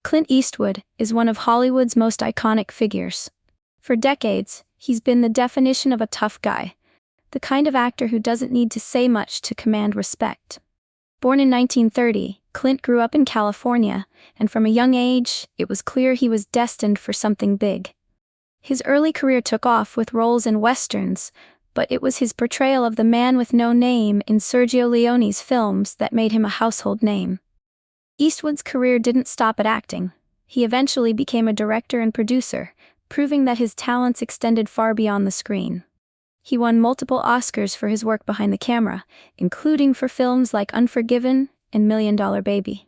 Clint Eastwood is one of Hollywood's most iconic figures. For decades, he's been the definition of a tough guy, the kind of actor who doesn't need to say much to command respect. Born in 1930, Clint grew up in California, and from a young age, it was clear he was destined for something big. His early career took off with roles in westerns, but it was his portrayal of the man with no name in Sergio Leone's films that made him a household name. Eastwood's career didn't stop at acting. He eventually became a director and producer, proving that his talents extended far beyond the screen. He won multiple Oscars for his work behind the camera, including for films like Unforgiven and $1 Million Baby.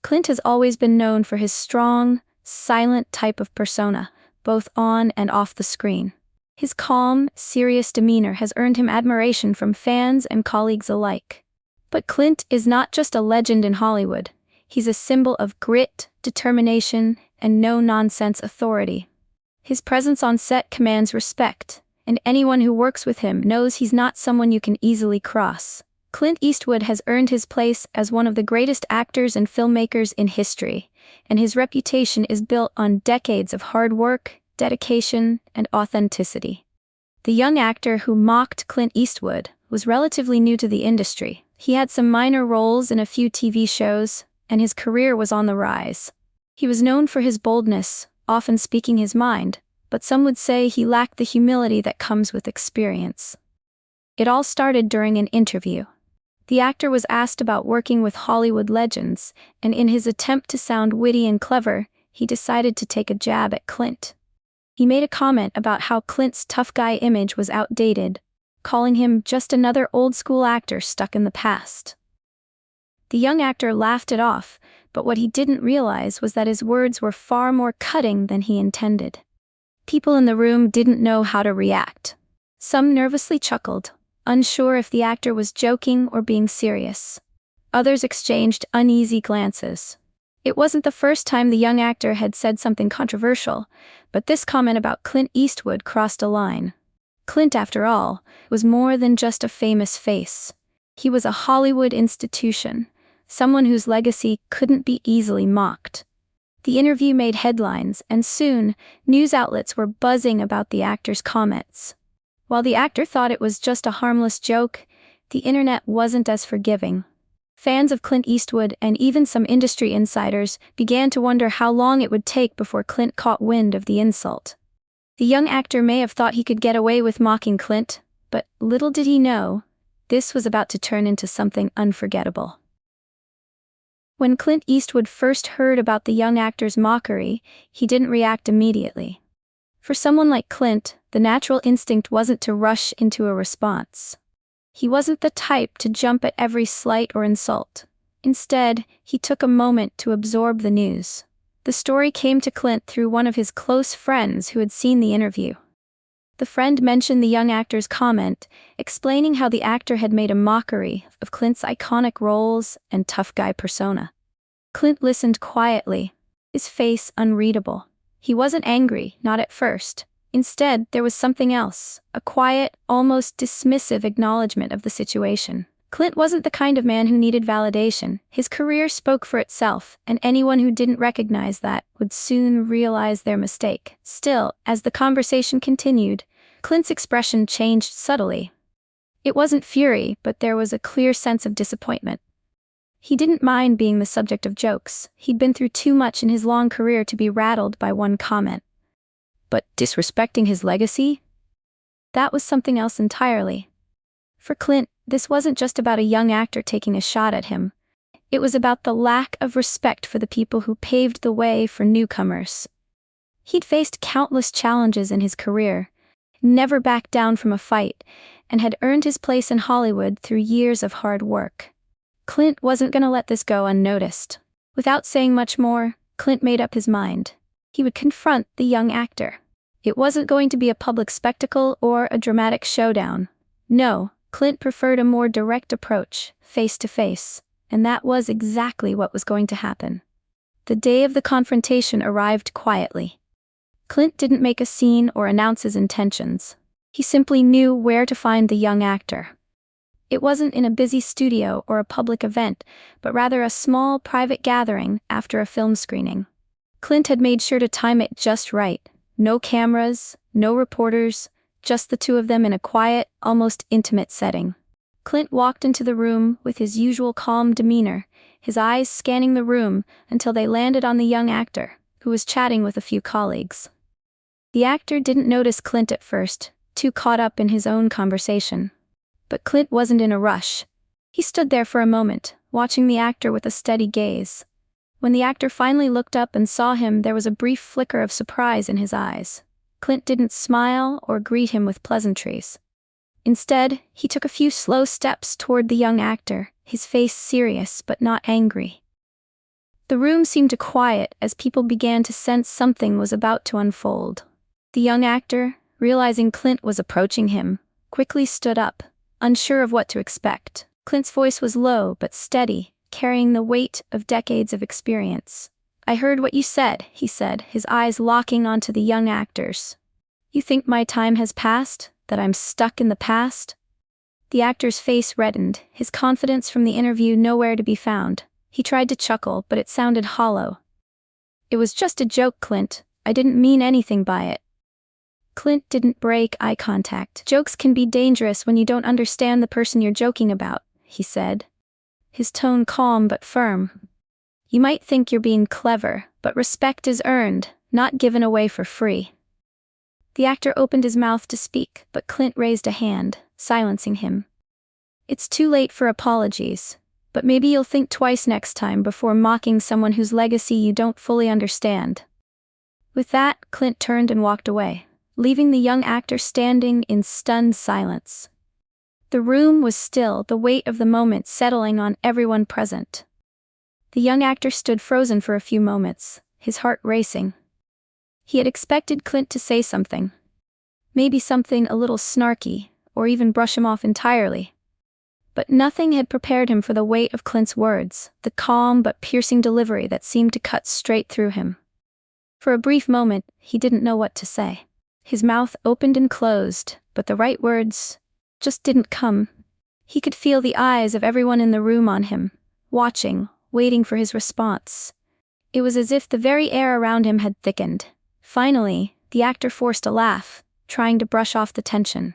Clint has always been known for his strong, silent type of persona, both on and off the screen. His calm, serious demeanor has earned him admiration from fans and colleagues alike. But Clint is not just a legend in Hollywood. He's a symbol of grit, determination, and no-nonsense authority. His presence on set commands respect, and anyone who works with him knows he's not someone you can easily cross. Clint Eastwood has earned his place as one of the greatest actors and filmmakers in history, and his reputation is built on decades of hard work, dedication, and authenticity. The young actor who mocked Clint Eastwood was relatively new to the industry. He had some minor roles in a few TV shows, and his career was on the rise. He was known for his boldness, often speaking his mind, but some would say he lacked the humility that comes with experience. It all started during an interview. The actor was asked about working with Hollywood legends, and in his attempt to sound witty and clever, he decided to take a jab at Clint. He made a comment about how Clint's tough guy image was outdated, calling him just another old-school actor stuck in the past. The young actor laughed it off, but what he didn't realize was that his words were far more cutting than he intended. People in the room didn't know how to react. Some nervously chuckled, unsure if the actor was joking or being serious. Others exchanged uneasy glances. It wasn't the first time the young actor had said something controversial, but this comment about Clint Eastwood crossed a line. Clint, after all, was more than just a famous face. He was a Hollywood institution, someone whose legacy couldn't be easily mocked. The interview made headlines, and soon, news outlets were buzzing about the actor's comments. While the actor thought it was just a harmless joke, the internet wasn't as forgiving. Fans of Clint Eastwood and even some industry insiders began to wonder how long it would take before Clint caught wind of the insult. The young actor may have thought he could get away with mocking Clint, but little did he know, this was about to turn into something unforgettable. When Clint Eastwood first heard about the young actor's mockery, he didn't react immediately. For someone like Clint, the natural instinct wasn't to rush into a response. He wasn't the type to jump at every slight or insult. Instead, he took a moment to absorb the news. The story came to Clint through one of his close friends who had seen the interview. The friend mentioned the young actor's comment, explaining how the actor had made a mockery of Clint's iconic roles and tough guy persona. Clint listened quietly, his face unreadable. He wasn't angry, not at first. Instead, there was something else, a quiet, almost dismissive acknowledgement of the situation. Clint wasn't the kind of man who needed validation. His career spoke for itself, and anyone who didn't recognize that would soon realize their mistake. Still, as the conversation continued, Clint's expression changed subtly. It wasn't fury, but there was a clear sense of disappointment. He didn't mind being the subject of jokes. He'd been through too much in his long career to be rattled by one comment. But disrespecting his legacy? That was something else entirely. For Clint, this wasn't just about a young actor taking a shot at him. It was about the lack of respect for the people who paved the way for newcomers. He'd faced countless challenges in his career, never backed down from a fight, and had earned his place in Hollywood through years of hard work. Clint wasn't going to let this go unnoticed. Without saying much more, Clint made up his mind. He would confront the young actor. It wasn't going to be a public spectacle or a dramatic showdown. No, Clint preferred a more direct approach, face-to-face, and that was exactly what was going to happen. The day of the confrontation arrived quietly. Clint didn't make a scene or announce his intentions. He simply knew where to find the young actor. It wasn't in a busy studio or a public event, but rather a small private gathering after a film screening. Clint had made sure to time it just right. No cameras, no reporters, just the two of them in a quiet, almost intimate setting. Clint walked into the room with his usual calm demeanor, his eyes scanning the room until they landed on the young actor, who was chatting with a few colleagues. The actor didn't notice Clint at first, too caught up in his own conversation. But Clint wasn't in a rush. He stood there for a moment, watching the actor with a steady gaze. When the actor finally looked up and saw him, there was a brief flicker of surprise in his eyes. Clint didn't smile or greet him with pleasantries. Instead, he took a few slow steps toward the young actor, his face serious but not angry. The room seemed to quiet as people began to sense something was about to unfold. The young actor, realizing Clint was approaching him, quickly stood up, unsure of what to expect. Clint's voice was low but steady, carrying the weight of decades of experience. "I heard what you said," he said, his eyes locking onto the young actor's. "You think my time has passed? That I'm stuck in the past?" The actor's face reddened, his confidence from the interview nowhere to be found. He tried to chuckle, but it sounded hollow. "It was just a joke, Clint. I didn't mean anything by it." Clint didn't break eye contact. "Jokes can be dangerous when you don't understand the person you're joking about," he said, his tone calm but firm. "You might think you're being clever, but respect is earned, not given away for free." The actor opened his mouth to speak, but Clint raised a hand, silencing him. "It's too late for apologies, but maybe you'll think twice next time before mocking someone whose legacy you don't fully understand." With that, Clint turned and walked away, leaving the young actor standing in stunned silence. The room was still, the weight of the moment settling on everyone present. The young actor stood frozen for a few moments, his heart racing. He had expected Clint to say something. Maybe something a little snarky, or even brush him off entirely. But nothing had prepared him for the weight of Clint's words, the calm but piercing delivery that seemed to cut straight through him. For a brief moment, he didn't know what to say. His mouth opened and closed, but the right words just didn't come. He could feel the eyes of everyone in the room on him, watching, waiting for his response. It was as if the very air around him had thickened. Finally, the actor forced a laugh, trying to brush off the tension.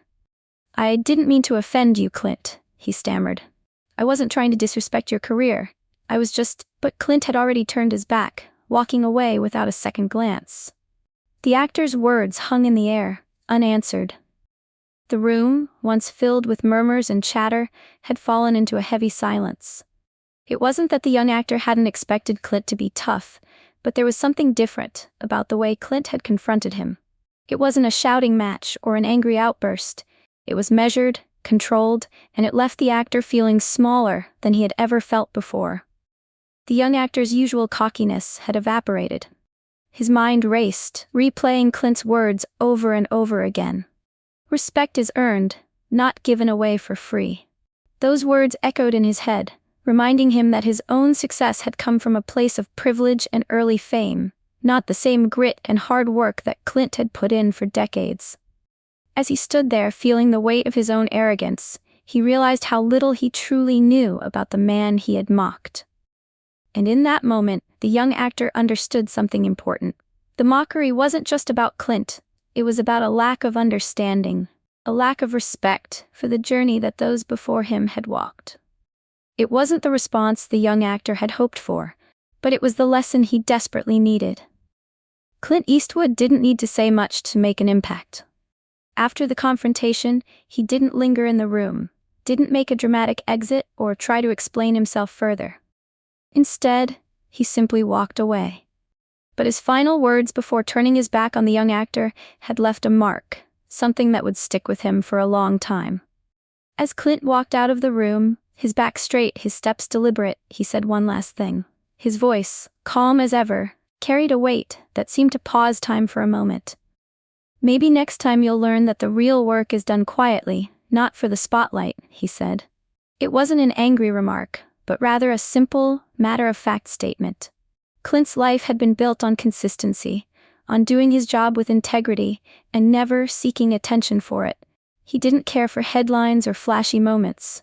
"I didn't mean to offend you, Clint," he stammered. "I wasn't trying to disrespect your career. I was just—" But Clint had already turned his back, walking away without a second glance. The actor's words hung in the air, unanswered. The room, once filled with murmurs and chatter, had fallen into a heavy silence. It wasn't that the young actor hadn't expected Clint to be tough, but there was something different about the way Clint had confronted him. It wasn't a shouting match or an angry outburst. It was measured, controlled, and it left the actor feeling smaller than he had ever felt before. The young actor's usual cockiness had evaporated. His mind raced, replaying Clint's words over and over again. "Respect is earned, not given away for free." Those words echoed in his head, reminding him that his own success had come from a place of privilege and early fame, not the same grit and hard work that Clint had put in for decades. As he stood there feeling the weight of his own arrogance, he realized how little he truly knew about the man he had mocked. And in that moment, the young actor understood something important. The mockery wasn't just about Clint, it was about a lack of understanding, a lack of respect for the journey that those before him had walked. It wasn't the response the young actor had hoped for, but it was the lesson he desperately needed. Clint Eastwood didn't need to say much to make an impact. After the confrontation, he didn't linger in the room, didn't make a dramatic exit or try to explain himself further. Instead, he simply walked away. But his final words before turning his back on the young actor had left a mark, something that would stick with him for a long time. As Clint walked out of the room, his back straight, his steps deliberate, he said one last thing. His voice, calm as ever, carried a weight that seemed to pause time for a moment. "Maybe next time you'll learn that the real work is done quietly, not for the spotlight," he said. It wasn't an angry remark, but rather a simple, matter-of-fact statement. Clint's life had been built on consistency, on doing his job with integrity, and never seeking attention for it. He didn't care for headlines or flashy moments.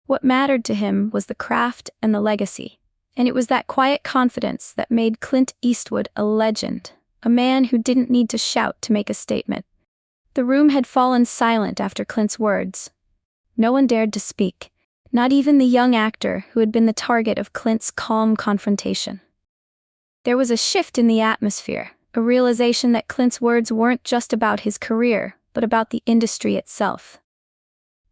What mattered to him was the craft and the legacy. And it was that quiet confidence that made Clint Eastwood a legend, a man who didn't need to shout to make a statement. The room had fallen silent after Clint's words. No one dared to speak, not even the young actor who had been the target of Clint's calm confrontation. There was a shift in the atmosphere, a realization that Clint's words weren't just about his career, but about the industry itself.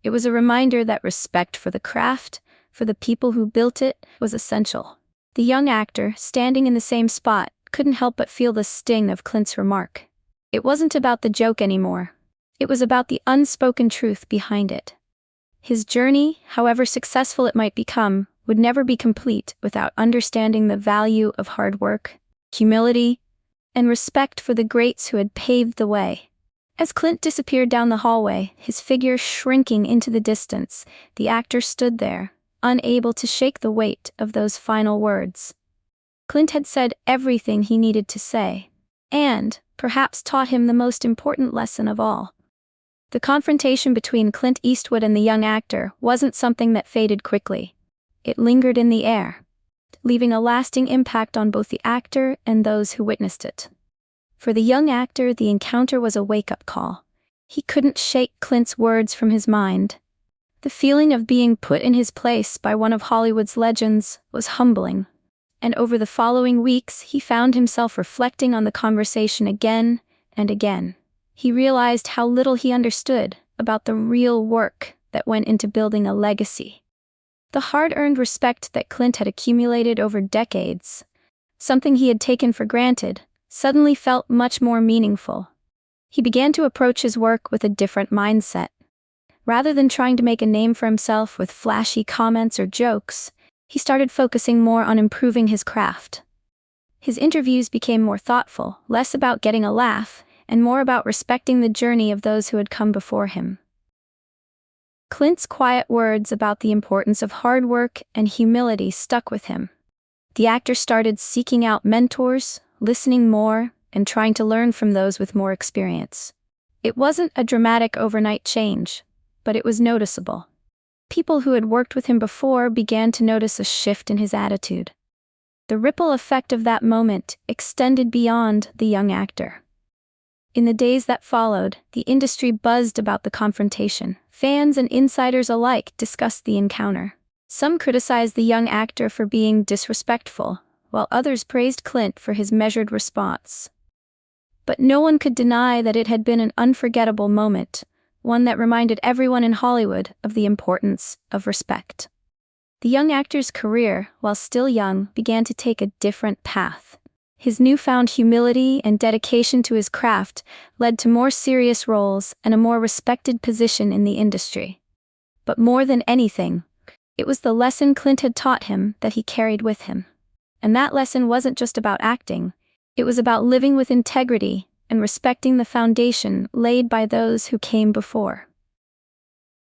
It was a reminder that respect for the craft, for the people who built it, was essential. The young actor, standing in the same spot, couldn't help but feel the sting of Clint's remark. It wasn't about the joke anymore. It was about the unspoken truth behind it. His journey, however successful it might become, would never be complete without understanding the value of hard work, humility, and respect for the greats who had paved the way. As Clint disappeared down the hallway, his figure shrinking into the distance, the actor stood there, unable to shake the weight of those final words. Clint had said everything he needed to say, and, perhaps, taught him the most important lesson of all. The confrontation between Clint Eastwood and the young actor wasn't something that faded quickly. It lingered in the air, leaving a lasting impact on both the actor and those who witnessed it. For the young actor, the encounter was a wake-up call. He couldn't shake Clint's words from his mind. The feeling of being put in his place by one of Hollywood's legends was humbling, and over the following weeks he found himself reflecting on the conversation again and again. He realized how little he understood about the real work that went into building a legacy. The hard-earned respect that Clint had accumulated over decades, something he had taken for granted, suddenly felt much more meaningful. He began to approach his work with a different mindset. Rather than trying to make a name for himself with flashy comments or jokes, he started focusing more on improving his craft. His interviews became more thoughtful, less about getting a laugh, and more about respecting the journey of those who had come before him. Clint's quiet words about the importance of hard work and humility stuck with him. The actor started seeking out mentors, listening more, and trying to learn from those with more experience. It wasn't a dramatic overnight change, but it was noticeable. People who had worked with him before began to notice a shift in his attitude. The ripple effect of that moment extended beyond the young actor. In the days that followed, the industry buzzed about the confrontation. Fans and insiders alike discussed the encounter. Some criticized the young actor for being disrespectful, while others praised Clint for his measured response. But no one could deny that it had been an unforgettable moment, one that reminded everyone in Hollywood of the importance of respect. The young actor's career, while still young, began to take a different path. His newfound humility and dedication to his craft led to more serious roles and a more respected position in the industry. But more than anything, it was the lesson Clint had taught him that he carried with him. And that lesson wasn't just about acting, it was about living with integrity and respecting the foundation laid by those who came before.